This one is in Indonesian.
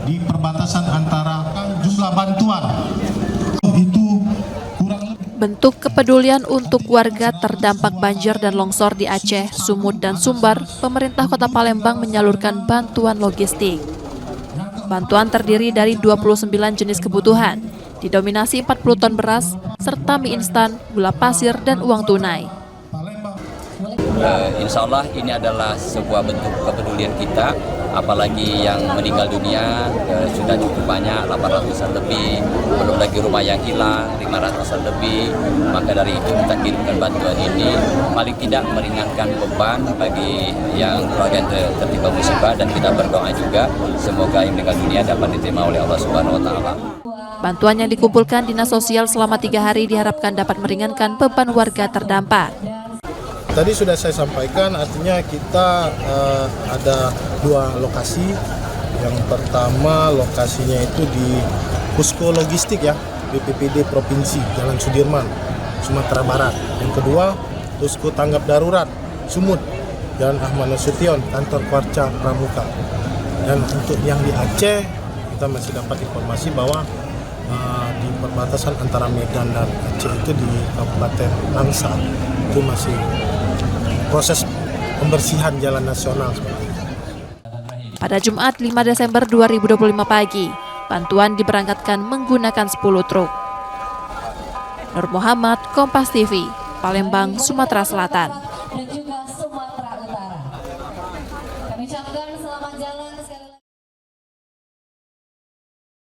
di perbatasan antara jumlah bantuan itu kurang lebih. Bentuk kepedulian untuk warga terdampak banjir dan longsor di Aceh, Sumut, dan Sumbar, pemerintah Kota Palembang menyalurkan bantuan logistik. Bantuan terdiri dari 29 jenis kebutuhan, didominasi 40 ton beras, serta mie instan, gula pasir, dan uang tunai. Insya Allah ini adalah sebuah bentuk kepedulian kita, apalagi yang meninggal dunia sudah cukup banyak, 800-an lebih, belum lagi rumah yang hilang, 500-an lebih. Maka dari itu kita kirimkan bantuan ini, paling tidak meringankan beban bagi yang keluarga tertimpa musibah, dan kita berdoa juga semoga yang meninggal dunia dapat diterima oleh Allah Subhanahu wa Ta'ala. Bantuan yang dikumpulkan Dinas Sosial selama 3 hari diharapkan dapat meringankan beban warga terdampak. Tadi sudah saya sampaikan, artinya kita ada 2 lokasi. Yang pertama lokasinya itu di Pusko Logistik ya, BPPD Provinsi Jalan Sudirman, Sumatera Barat. Yang kedua Pusko Tanggap Darurat Sumut, Jalan Ahmad Nasution, Kantor Kwarca Pramuka. Dan untuk yang di Aceh, kita masih dapat informasi bahwa di perbatasan antara Medan dan Aceh itu di Kabupaten Langsa itu masih proses pembersihan jalan nasional. Pada Jumat 5 Desember 2025 pagi, bantuan diberangkatkan menggunakan 10 truk. Nur Muhammad, Kompas TV, Palembang, Sumatera Selatan.